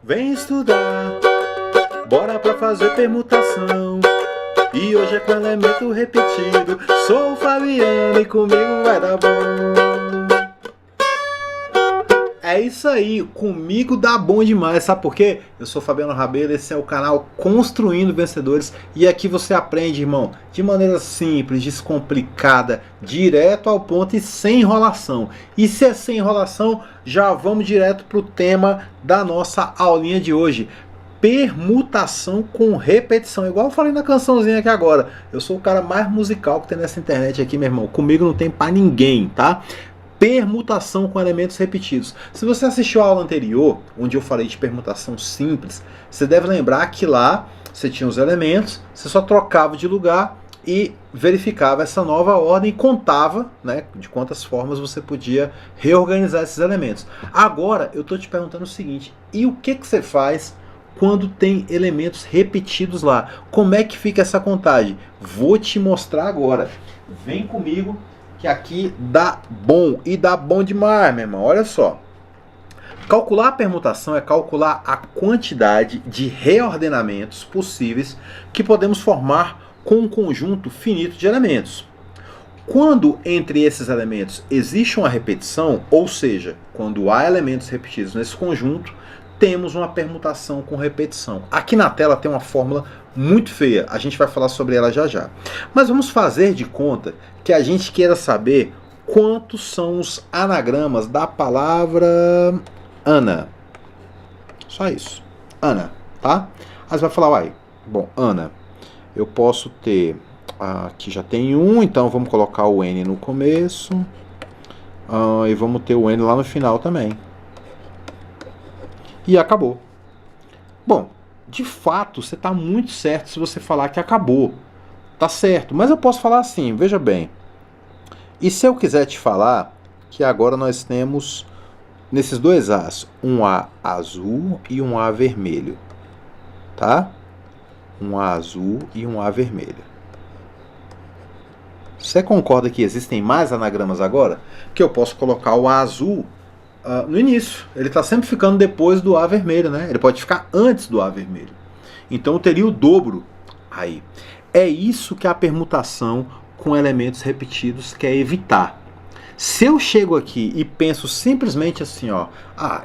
Vem estudar, bora pra fazer permutação. E hoje é com elemento repetido. Sou o Fabiano e comigo vai dar bom. É isso aí, comigo dá bom demais, sabe por quê? Eu sou o Fabiano Rabelo, esse é o canal Construindo Vencedores. E aqui você aprende, irmão, de maneira simples, descomplicada, direto ao ponto e sem enrolação. E se é sem enrolação, já vamos direto pro tema da nossa aulinha de hoje. Permutação com repetição, igual eu falei na cançãozinha aqui agora. Eu sou o cara mais musical que tem nessa internet aqui, meu irmão. Comigo não tem pra ninguém, tá? Permutação com elementos repetidos. Se você assistiu a aula anterior, onde eu falei de permutação simples, você deve lembrar que lá você tinha os elementos, você só trocava de lugar e verificava essa nova ordem e contava, né, de quantas formas você podia reorganizar esses elementos. Agora eu estou te perguntando o seguinte: e o que você faz quando tem elementos repetidos lá? Como é que fica essa contagem? Vou te mostrar agora. Vem comigo que aqui dá bom, e dá bom demais, meu irmão. Olha só. Calcular a permutação é calcular a quantidade de reordenamentos possíveis que podemos formar com um conjunto finito de elementos. Quando entre esses elementos existe uma repetição, ou seja, quando há elementos repetidos nesse conjunto, temos uma permutação com repetição. Aqui na tela tem uma fórmula muito feia, a gente vai falar sobre ela já já. Mas vamos fazer de conta que a gente queira saber quantos são os anagramas da palavra Ana. Só isso. Ana, tá? Aí você vai falar, uai, bom, Ana, eu posso ter, aqui já tem um, então vamos colocar o N no começo, e vamos ter o N lá no final também. E acabou. Bom, de fato, você está muito certo se você falar que acabou. Tá certo, mas eu posso falar assim, veja bem. E se eu quiser te falar que agora nós temos, nesses dois A's, um A azul e um A vermelho. Tá? Um A azul e um A vermelho. Você concorda que existem mais anagramas agora? Que eu posso colocar o A azul no início. Ele está sempre ficando depois do A vermelho, né? Ele pode ficar antes do A vermelho. Então eu teria o dobro aí. É isso que a permutação com elementos repetidos quer evitar. Se eu chego aqui e penso simplesmente assim, ó,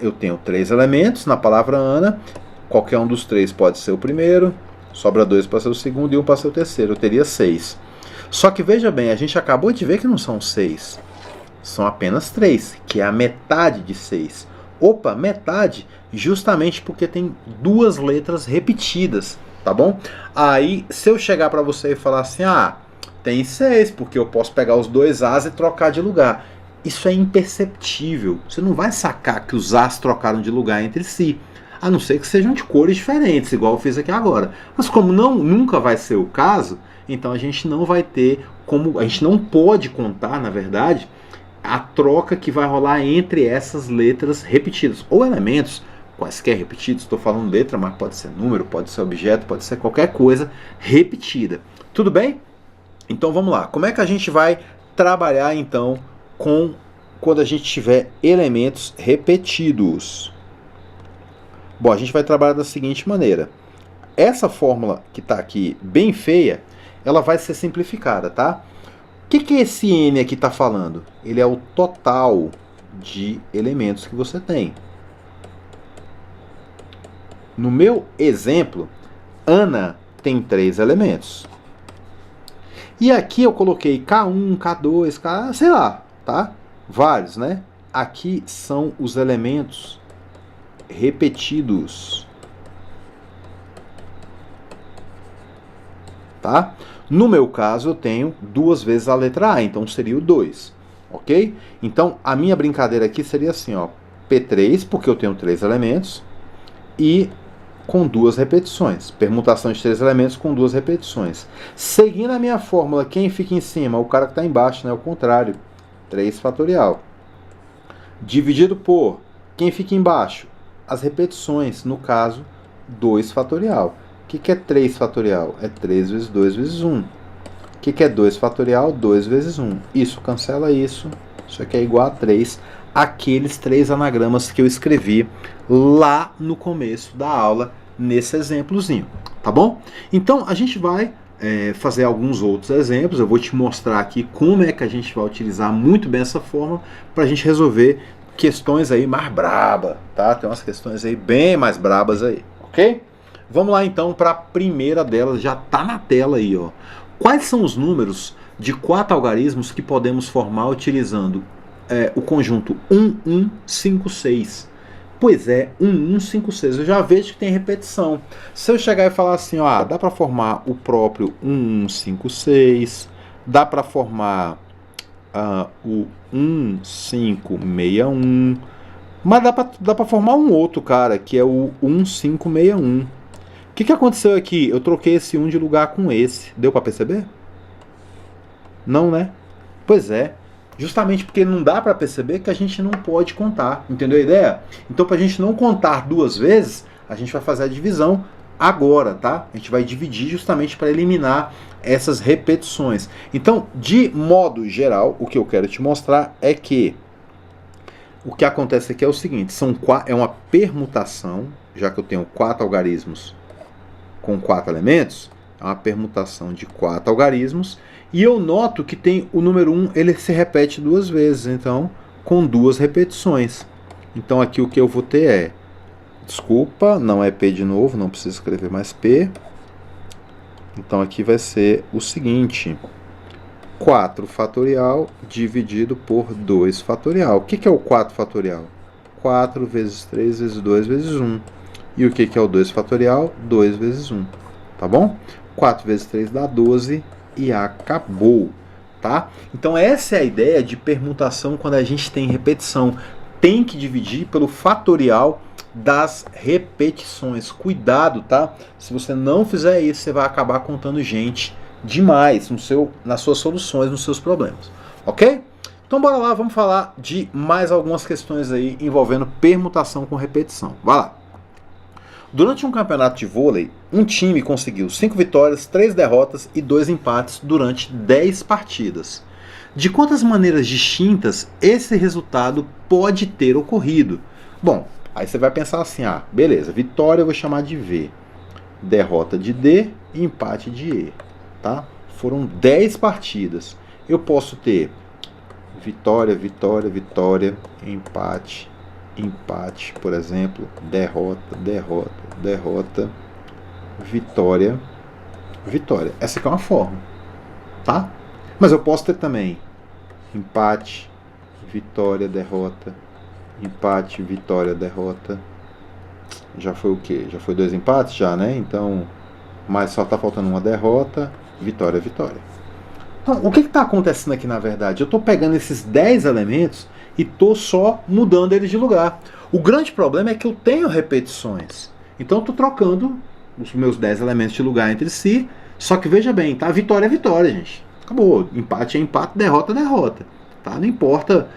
eu tenho 3 elementos na palavra Ana, qualquer um dos 3 pode ser o primeiro, sobra 2 para ser o segundo e 1 para ser o terceiro, eu teria 6. Só que veja bem, a gente acabou de ver que não são 6. São apenas 3, que é a metade de 6. Opa, metade, justamente porque tem 2 letras repetidas, tá bom? Aí, se eu chegar para você e falar assim, tem 6, porque eu posso pegar os 2 As e trocar de lugar. Isso é imperceptível. Você não vai sacar que os As trocaram de lugar entre si, a não ser que sejam de cores diferentes, igual eu fiz aqui agora. Mas como nunca vai ser o caso, então a gente não vai ter como, a gente não pode contar, na verdade, a troca que vai rolar entre essas letras repetidas, ou elementos quaisquer repetidos. Estou falando letra, mas pode ser número, pode ser objeto, pode ser qualquer coisa repetida. Tudo bem? Então vamos lá. Como é que a gente vai trabalhar então quando a gente tiver elementos repetidos? Bom, a gente vai trabalhar da seguinte maneira. Essa fórmula que está aqui bem feia, ela vai ser simplificada, tá? O que esse N aqui está falando? Ele é o total de elementos que você tem. No meu exemplo, Ana tem 3 elementos. E aqui eu coloquei K1, K2, K, sei lá, tá? Vários, né? Aqui são os elementos repetidos. Tá? No meu caso, eu tenho 2 vezes a letra A, então seria o 2, ok? Então, a minha brincadeira aqui seria assim, ó, P3, porque eu tenho 3 elementos, e com 2 repetições. Permutação de 3 elementos com 2 repetições. Seguindo a minha fórmula, quem fica em cima? O cara que está embaixo, né? O contrário. 3 fatorial. Dividido por quem fica embaixo? As repetições, no caso, 2 fatorial. O que é 3 fatorial? É 3 vezes 2 vezes 1. O que é 2 fatorial? 2 vezes 1. Isso cancela isso. Isso aqui é igual a 3. aqueles 3 anagramas que eu escrevi lá no começo da aula, nesse exemplozinho, tá bom? Então a gente vai fazer alguns outros exemplos, eu vou te mostrar aqui como é que a gente vai utilizar muito bem essa forma para a gente resolver questões aí mais braba, tá? Tem umas questões aí bem mais brabas aí, ok? Vamos lá então para a primeira delas, já tá na tela aí, ó. Quais são os números de 4 algarismos que podemos formar utilizando o conjunto 1, 1, 5, 6? Pois é, 1, 1, 5, 6. Eu já vejo que tem repetição. Se eu chegar e falar assim, ó, dá para formar o próprio 1, 1, 5, 6, dá para formar o 1, 5, 6, 1, mas dá para formar um outro, cara, que é o 1, 5, 6, 1. O que aconteceu aqui? Eu troquei esse 1 de lugar com esse. Deu para perceber? Não, né? Pois é. Justamente porque não dá para perceber que a gente não pode contar. Entendeu a ideia? Então, para a gente não contar 2 vezes, a gente vai fazer a divisão agora, tá? A gente vai dividir justamente para eliminar essas repetições. Então, de modo geral, o que eu quero te mostrar é que o que acontece aqui é o seguinte, é uma permutação, já que eu tenho 4 algarismos com 4 elementos, é uma permutação de 4 algarismos, e eu noto que tem o número 1, ele se repete 2 vezes, então, com 2 repetições. Então aqui o que eu vou ter é, desculpa, não é P de novo, não preciso escrever mais P. Então aqui vai ser o seguinte, 4 fatorial dividido por 2 fatorial. O que é o 4 fatorial? 4 vezes 3 vezes 2 vezes 1. E o que é o 2 fatorial? 2 vezes 1. Tá bom? 4 vezes 3 dá 12 e acabou. Tá? Então essa é a ideia de permutação quando a gente tem repetição. Tem que dividir pelo fatorial das repetições. Cuidado, tá? Se você não fizer isso, você vai acabar contando gente demais nas suas soluções, nos seus problemas. Ok? Então bora lá, vamos falar de mais algumas questões aí envolvendo permutação com repetição. Vai lá. Durante um campeonato de vôlei, um time conseguiu 5 vitórias, 3 derrotas e 2 empates durante 10 partidas. De quantas maneiras distintas esse resultado pode ter ocorrido? Bom, aí você vai pensar assim, beleza, vitória eu vou chamar de V, derrota de D e empate de E. Tá? Foram 10 partidas. Eu posso ter vitória, vitória, vitória, empate, empate, por exemplo, derrota, derrota, derrota, vitória, vitória. Essa aqui é uma forma, tá? Mas eu posso ter também empate, vitória, derrota, empate, vitória, derrota. Já foi o quê? Já foi 2 empates? Já, né? Então, mas só tá faltando uma derrota, vitória, vitória. Então, o que está acontecendo aqui na verdade? Eu estou pegando esses 10 elementos e estou só mudando eles de lugar. O grande problema é que eu tenho repetições. Então eu estou trocando os meus 10 elementos de lugar entre si. Só que veja bem, tá? Vitória é vitória, gente. Acabou. Empate é empate, derrota é derrota. Tá? Não importa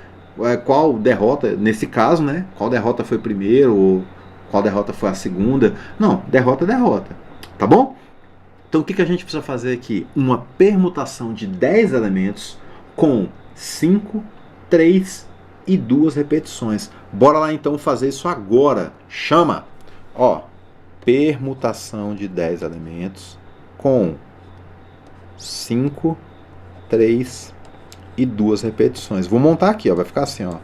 qual derrota, nesse caso, né? Qual derrota foi primeiro ou qual derrota foi a segunda. Não, derrota é derrota. Tá bom? Então o que a gente precisa fazer aqui? Uma permutação de 10 elementos com 5, 3 e 2 repetições. Bora lá então fazer isso agora. Chama! Ó, permutação de 10 elementos com 5, 3 e 2 repetições. Vou montar aqui, ó, vai ficar assim, ó.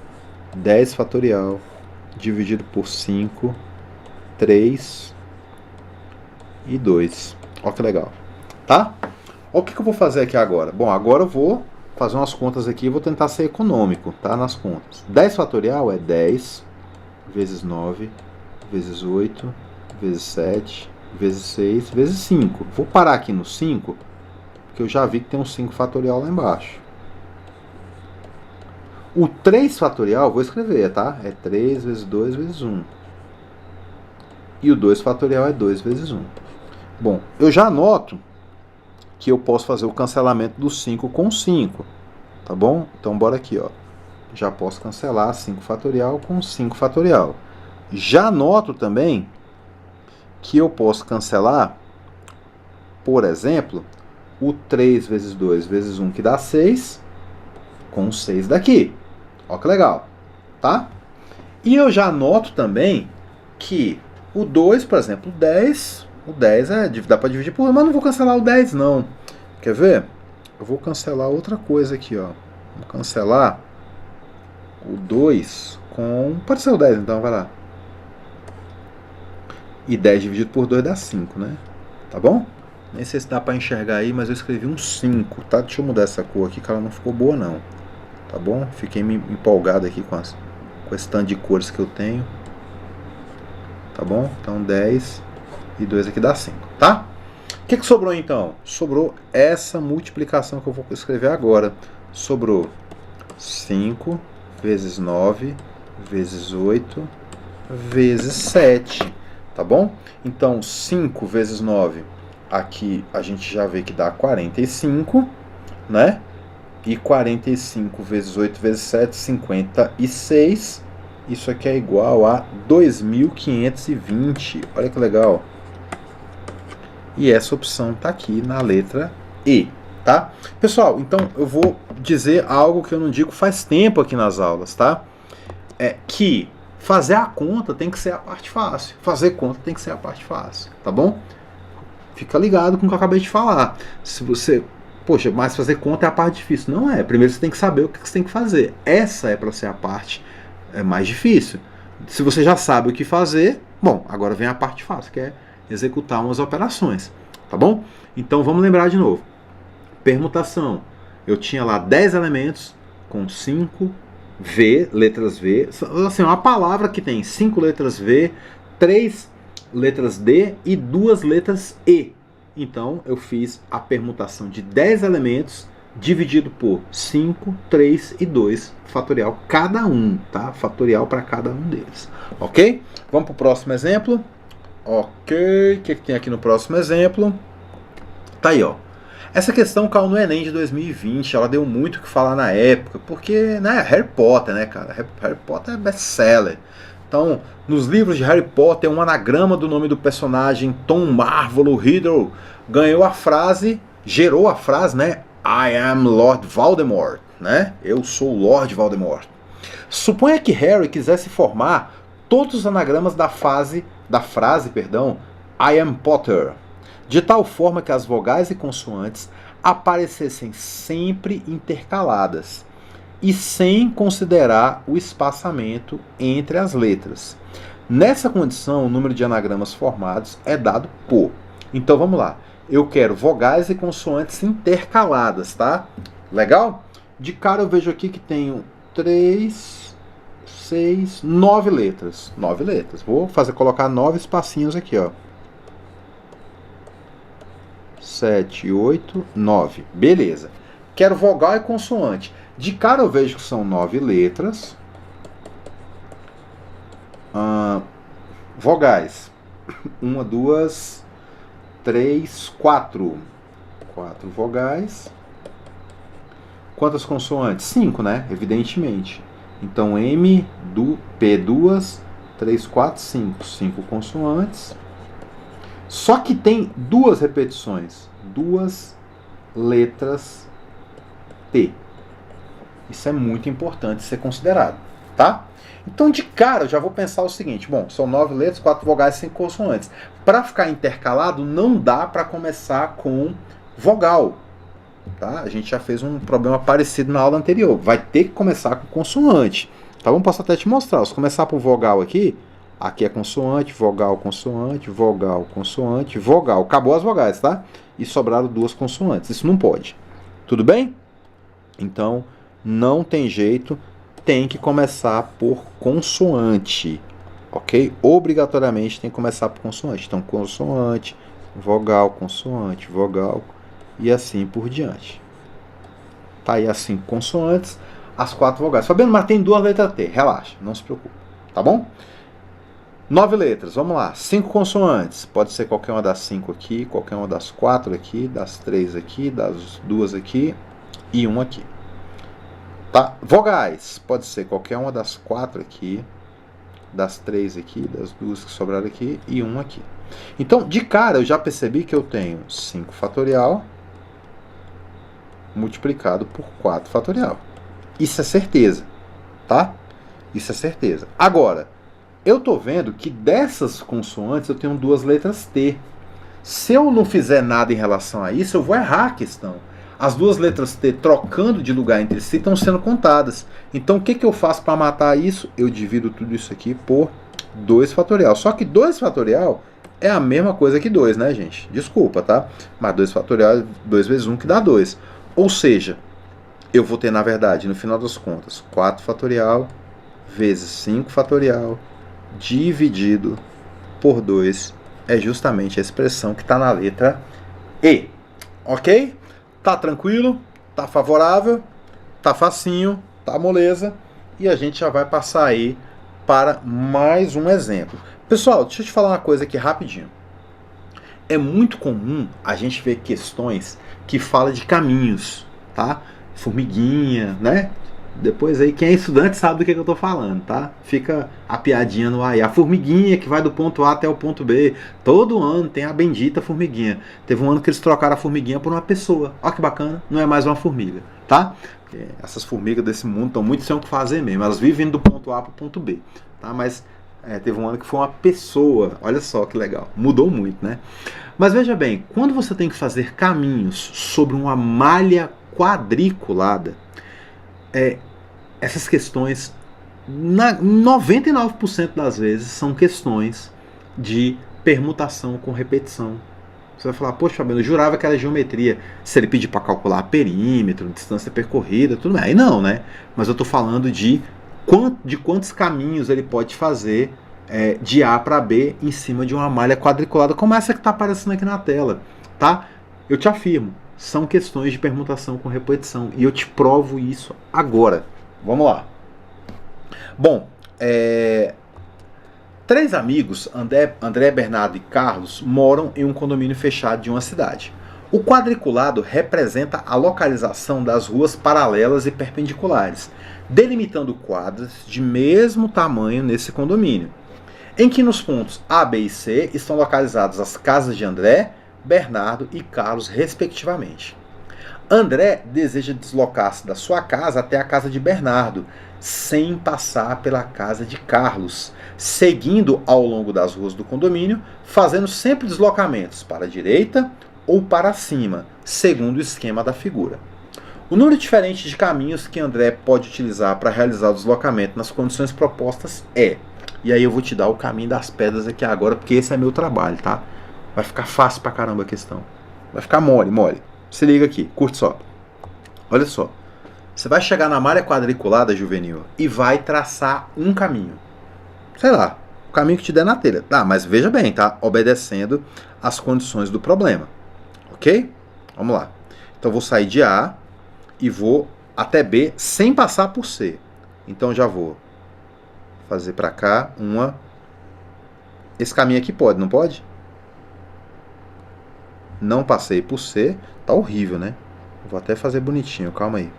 10 fatorial dividido por 5, 3 e 2. Olha que legal, tá? Olha o que eu vou fazer aqui agora. Bom, agora eu vou fazer umas contas aqui e vou tentar ser econômico, tá? Nas contas. 10 fatorial é 10 vezes 9, vezes 8, vezes 7, vezes 6, vezes 5. Vou parar aqui no 5, porque eu já vi que tem um 5 fatorial lá embaixo. O 3 fatorial, vou escrever, tá? É 3 vezes 2 vezes 1. E o 2 fatorial é 2 vezes 1. Bom, eu já anoto que eu posso fazer o cancelamento do 5 com 5, tá bom? Então, bora aqui, ó. Já posso cancelar 5 fatorial com 5 fatorial. Já anoto também que eu posso cancelar, por exemplo, o 3 vezes 2 vezes 1, que dá 6, com 6 daqui. Ó que legal. tá? E eu já anoto também que o 2, por exemplo, o 10 dá para dividir por 2, mas não vou cancelar o 10 não. Quer ver? Eu vou cancelar outra coisa aqui, ó. Vou cancelar o 2 com... Pode ser o 10 então, vai lá. E 10 dividido por 2 dá 5, né? Tá bom? Nem sei se dá para enxergar aí, mas eu escrevi um 5, tá? Deixa eu mudar essa cor aqui, que ela não ficou boa não. Tá bom? Fiquei empolgado aqui com esse tanto de cores que eu tenho. Tá bom? Então 10 e 2 aqui dá 5, tá? O que sobrou então? Sobrou essa multiplicação que eu vou escrever agora. Sobrou 5 vezes 9 vezes 8 vezes 7. Tá bom? Então 5 vezes 9, aqui a gente já vê que dá 45, né? E 45 vezes 8 vezes 7, 56. Isso aqui é igual a 2.520. Olha que legal. E essa opção está aqui na letra E, tá? Pessoal, então eu vou dizer algo que eu não digo faz tempo aqui nas aulas, tá? É que fazer a conta tem que ser a parte fácil. Fazer conta tem que ser a parte fácil, tá bom? Fica ligado com o que eu acabei de falar. Se você... Poxa, mas fazer conta é a parte difícil. Não é. Primeiro você tem que saber o que você tem que fazer. Essa é para ser a parte mais difícil. Se você já sabe o que fazer, bom, agora vem a parte fácil, que é executar umas operações, tá bom? Então vamos lembrar de novo. Permutação. Eu tinha lá 10 elementos com 5 V, letras V. Assim, uma palavra que tem 5 letras V, 3 letras D e 2 letras E. Então eu fiz a permutação de 10 elementos dividido por 5, 3 e 2, fatorial cada um, tá? Fatorial para cada um deles, ok? Vamos para o próximo exemplo. Ok, o que tem aqui no próximo exemplo? Tá aí, ó. Essa questão caiu no Enem de 2020, ela deu muito o que falar na época, porque, né, Harry Potter, né, cara? Harry Potter é best-seller. Então, nos livros de Harry Potter, um anagrama do nome do personagem Tom Marvolo Riddle ganhou a frase, gerou a frase, né? I am Lord Voldemort, né? Eu sou o Lord Voldemort. Suponha que Harry quisesse formar todos os anagramas da frase, I am Potter, de tal forma que as vogais e consoantes aparecessem sempre intercaladas e sem considerar o espaçamento entre as letras. Nessa condição, o número de anagramas formados é dado por... Então vamos lá. Eu quero vogais e consoantes intercaladas, tá? Legal? De cara eu vejo aqui que tenho 3, 6, 9 letras. 9 letras. Vou colocar 9 espacinhos aqui, ó. 7, 8, 9. Beleza. Quero vogal e consoante. De cara eu vejo que são 9 letras. Vogais. 1, 2, 3, 4. 4 vogais. Quantas consoantes? 5, né? Evidentemente. Então M do P 2, 3, 4, 5. 5 consoantes. Só que tem 2 repetições. 2 letras T. Isso é muito importante ser considerado, tá? Então, de cara, eu já vou pensar o seguinte. Bom, são 9 letras, 4 vogais e 5 consoantes. Para ficar intercalado, não dá para começar com vogal. Tá? A gente já fez um problema parecido na aula anterior. Vai ter que começar com consoante. Tá bom? Posso até te mostrar. Se começar por vogal aqui, aqui é consoante, vogal, consoante, vogal, consoante, vogal. Acabou as vogais, tá? E sobraram 2 consoantes. Isso não pode. Tudo bem? Então, não tem jeito. Tem que começar por consoante. Ok? Obrigatoriamente tem que começar por consoante. Então, consoante, vogal, e assim por diante. Tá aí as 5 consoantes, as 4 vogais. Fabiano, mas tem 2 letras T. Relaxa, não se preocupe. Tá bom? 9 letras, vamos lá. 5 consoantes. Pode ser qualquer uma das 5 aqui, qualquer uma das 4 aqui, das 3 aqui, das 2 aqui e 1 aqui. Tá? Vogais. Pode ser qualquer uma das 4 aqui, das 3 aqui, das 2 que sobraram aqui e 1 aqui. Então, de cara, eu já percebi que eu tenho 5 fatorial multiplicado por 4 fatorial. Isso é certeza, tá? Isso é certeza. Agora, eu tô vendo que dessas consoantes eu tenho duas letras T. Se eu não fizer nada em relação a isso, eu vou errar a questão. As duas letras T trocando de lugar entre si estão sendo contadas. Então o que, que eu faço para matar isso? Eu divido tudo isso aqui por 2 fatorial. Só que 2 fatorial é a mesma coisa que 2, né, gente? Desculpa, tá? Mas 2 fatorial é 2 vezes 1 que dá 2. Ou seja, eu vou ter, na verdade, no final das contas, 4 fatorial vezes 5 fatorial dividido por 2 é justamente a expressão que está na letra E. Ok? Tá tranquilo? Tá favorável? Tá facinho? Tá moleza? E a gente já vai passar aí para mais um exemplo. Pessoal, deixa eu te falar uma coisa aqui rapidinho. É muito comum a gente ver questões que falam de caminhos, tá? Formiguinha, né? Depois aí, quem é estudante sabe do que eu tô falando, tá? Fica a piadinha no ar. A formiguinha que vai do ponto A até o ponto B. Todo ano tem a bendita formiguinha. Teve um ano que eles trocaram a formiguinha por uma pessoa. Olha que bacana, não é mais uma formiga, tá? Essas formigas desse mundo estão muito sem o que fazer mesmo. Elas vivem do ponto A para o ponto B, tá? Mas teve um ano que foi uma pessoa. Olha só que legal. Mudou muito, né? Mas veja bem, quando você tem que fazer caminhos sobre uma malha quadriculada, essas questões, 99% das vezes, são questões de permutação com repetição. Você vai falar, poxa, Fabiano, eu jurava que era geometria. Se ele pedir para calcular perímetro, distância percorrida, tudo bem. Aí não, né? Mas eu estou falando de quantos caminhos ele pode fazer de A para B em cima de uma malha quadriculada, como essa que está aparecendo aqui na tela. Tá? Eu te afirmo, são questões de permutação com repetição. E eu te provo isso agora. Vamos lá. Bom, 3 amigos, André, Bernardo e Carlos, moram em um condomínio fechado de uma cidade. O quadriculado representa a localização das ruas paralelas e perpendiculares, delimitando quadras de mesmo tamanho nesse condomínio, em que nos pontos A, B e C estão localizadas as casas de André, Bernardo e Carlos, respectivamente. André deseja deslocar-se da sua casa até a casa de Bernardo, sem passar pela casa de Carlos, seguindo ao longo das ruas do condomínio, fazendo sempre deslocamentos para a direita ou para cima, segundo o esquema da figura. O número diferente de caminhos que André pode utilizar para realizar o deslocamento nas condições propostas é... E aí eu vou te dar o caminho das pedras aqui agora, porque esse é meu trabalho, tá? Vai ficar fácil pra caramba a questão. Vai ficar mole. Se liga aqui, curte só. Olha só. Você vai chegar na malha quadriculada juvenil e vai traçar um caminho. Sei lá, o caminho que te der na telha. Tá, mas veja bem, tá? Obedecendo as condições do problema. Ok? Vamos lá. Então eu vou sair de A e vou até B sem passar por C. Então já vou fazer pra cá uma... Esse caminho aqui pode, não pode? Não passei por C. Tá horrível, né? Vou até fazer bonitinho, calma aí.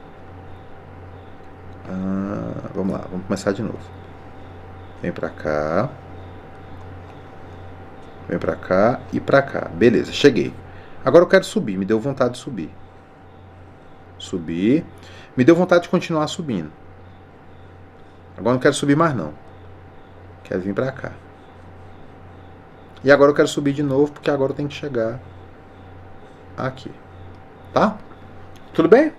Vamos lá, vamos começar de novo. Vem pra cá. Vem pra cá e pra cá. Beleza, cheguei. Agora eu quero subir, me deu vontade de subir. Subir. Me deu vontade de continuar subindo. Agora não quero subir mais não. Quero vir pra cá. E agora eu quero subir de novo, porque agora eu tenho que chegar aqui. Tá? Tudo bem?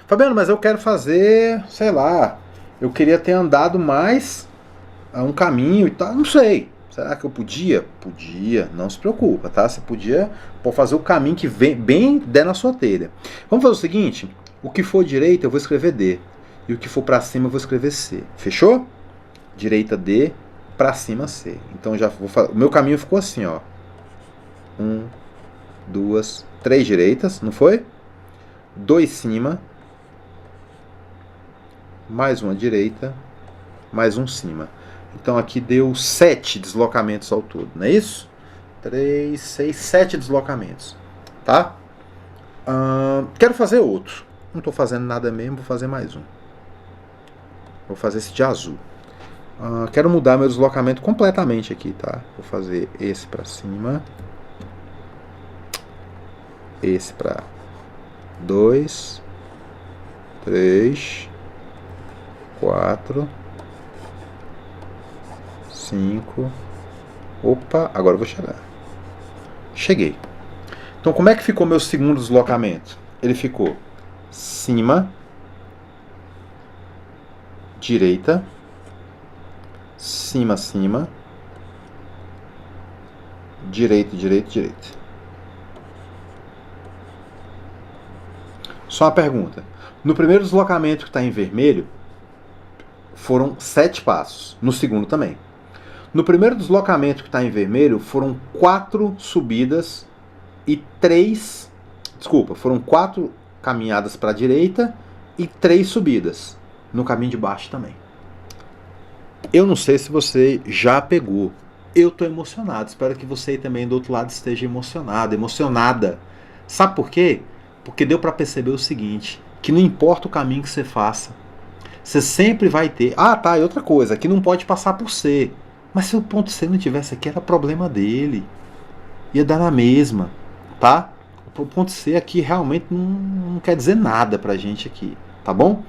Fabiano, mas eu quero fazer, sei lá, eu queria ter andado mais um caminho e tal, não sei. Será que eu podia? Podia, não se preocupa, tá? Você podia fazer o caminho que vem, bem der na sua telha. Vamos fazer o seguinte, o que for direita eu vou escrever D, e o que for pra cima eu vou escrever C. Fechou? Direita D, pra cima C. Então já vou fazer, o meu caminho ficou assim, ó. 1, 2, 3 direitas, não foi? 2 cima, mais uma direita, mais um cima. Então aqui deu 7 deslocamentos ao todo, não é isso? 3, 6, 7 deslocamentos, tá? Quero fazer outro. Não estou fazendo nada mesmo, vou fazer mais um. Vou fazer esse de azul. Quero mudar meu deslocamento completamente aqui, tá? Vou fazer esse para cima. Esse para 2, 3, 4, 5. Opa, agora eu vou chegar. Cheguei. Então como é que ficou meu segundo deslocamento? Ele ficou cima, direita, cima, cima, direita, direita, direita. Só uma pergunta. No primeiro deslocamento que está em vermelho, foram 7 passos. No segundo também. No primeiro deslocamento que está em vermelho, foram 4 subidas e 3... Desculpa, foram 4 caminhadas para a direita e 3 subidas. No caminho de baixo também. Eu não sei se você já pegou. Eu estou emocionado. Espero que você aí também do outro lado esteja emocionado, emocionada. Sabe por quê? Porque deu para perceber o seguinte, que não importa o caminho que você faça, você sempre vai ter... Ah, tá, e outra coisa, aqui não pode passar por C. Mas se o ponto C não tivesse aqui, era problema dele. Ia dar na mesma, tá? O ponto C aqui realmente não quer dizer nada pra gente aqui, tá bom?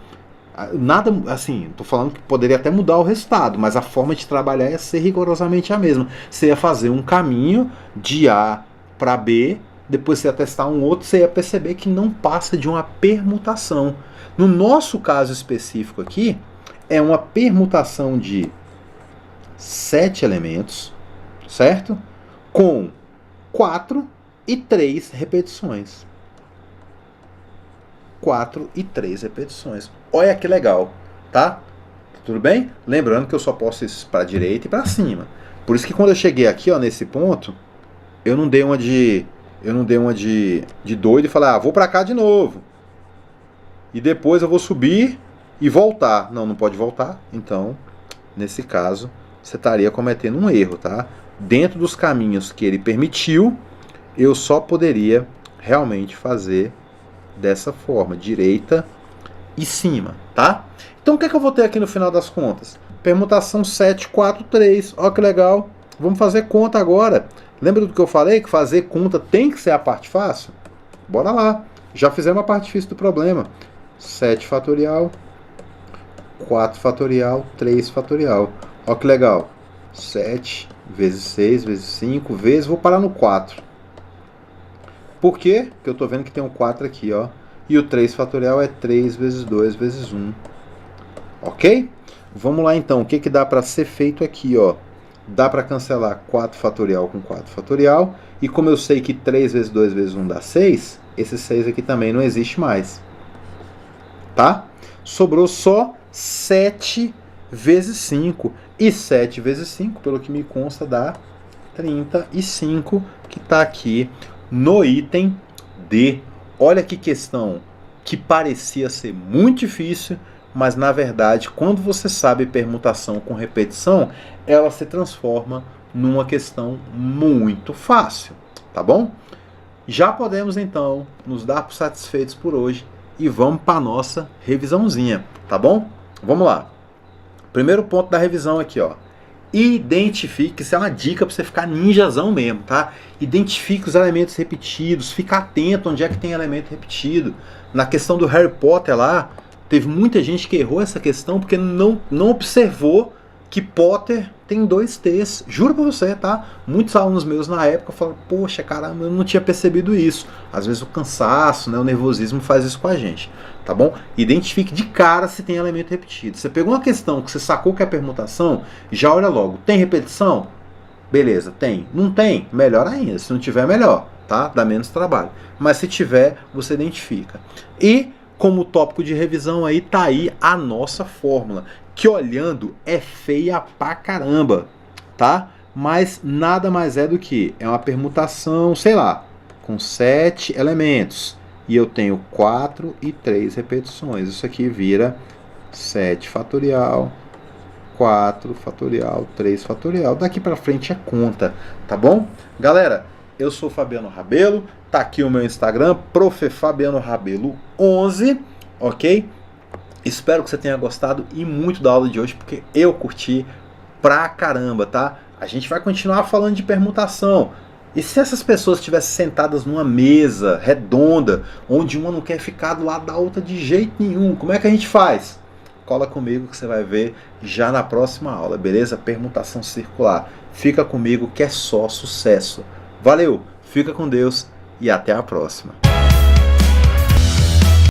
Nada, assim, tô falando que poderia até mudar o resultado, mas a forma de trabalhar ia ser rigorosamente a mesma. Você ia fazer um caminho de A para B, depois você ia testar um outro, você ia perceber que não passa de uma permutação. No nosso caso específico aqui, é uma permutação de 7 elementos, certo? Com 4 e 3 repetições. 4 e 3 repetições. Olha que legal, tá? Tudo bem? Lembrando que eu só posso ir para a direita e para cima. Por isso que quando eu cheguei aqui, ó, nesse ponto, eu não dei uma de doido e falei, vou para cá de novo. E depois eu vou subir e voltar. Não pode voltar. Então, nesse caso, você estaria cometendo um erro, tá? Dentro dos caminhos que ele permitiu, eu só poderia realmente fazer dessa forma, direita e cima, tá? Então o que é que eu vou ter aqui no final das contas? Permutação 7, 4, 3. Olha que legal. Vamos fazer conta agora. Lembra do que eu falei? Que fazer conta tem que ser a parte fácil? Bora lá. Já fizemos a parte difícil do problema. 7 fatorial, 4 fatorial, 3 fatorial. Olha que legal. 7 vezes 6 vezes 5 vezes... Vou parar no 4. Por quê? Porque eu estou vendo que tem um 4 aqui, ó. E o 3 fatorial é 3 vezes 2 vezes 1. Ok? Vamos lá então. O que que dá para ser feito aqui, ó? Dá para cancelar 4 fatorial com 4 fatorial. E como eu sei que 3 vezes 2 vezes 1 dá 6, esse 6 aqui também não existe mais. Tá? Sobrou só 7 vezes 5. E 7 vezes 5, pelo que me consta, dá 35, que está aqui no item D. Olha que questão que parecia ser muito difícil, mas na verdade, quando você sabe permutação com repetição, ela se transforma numa questão muito fácil, tá bom? Já podemos então nos dar por satisfeitos por hoje e vamos para a nossa revisãozinha, tá bom? Vamos lá. Primeiro ponto da revisão aqui, ó. Identifique, isso é uma dica para você ficar ninjazão mesmo, tá? Identifique os elementos repetidos, fica atento onde é que tem elemento repetido. Na questão do Harry Potter lá, teve muita gente que errou essa questão porque não observou que Potter tem 2 T's. Juro pra você, tá? Muitos alunos meus na época falaram, poxa, caramba, eu não tinha percebido isso. Às vezes o cansaço, né, o nervosismo faz isso com a gente, tá bom? Identifique de cara se tem elemento repetido. Você pegou uma questão que você sacou que é permutação, já olha logo. Tem repetição? Beleza, tem. Não tem? Melhor ainda. Se não tiver, melhor, tá? Dá menos trabalho. Mas se tiver, você identifica. E como tópico de revisão aí, tá aí a nossa fórmula, que olhando é feia pra caramba, tá? Mas nada mais é do que é uma permutação, sei lá, com 7 elementos. E eu tenho 4 e 3 repetições. Isso aqui vira 7 fatorial, 4 fatorial, 3 fatorial. Daqui pra frente é conta, tá bom? Galera, eu sou Fabiano Rabelo, tá aqui o meu Instagram, Prof. Fabiano Rabelo 11, ok? Espero que você tenha gostado e muito da aula de hoje, porque eu curti pra caramba, tá? A gente vai continuar falando de permutação. E se essas pessoas estivessem sentadas numa mesa redonda, onde uma não quer ficar do lado da outra de jeito nenhum, como é que a gente faz? cola comigo que você vai ver já na próxima aula, beleza? Permutação circular. Fica comigo que é só sucesso. Valeu, fica com Deus e até a próxima.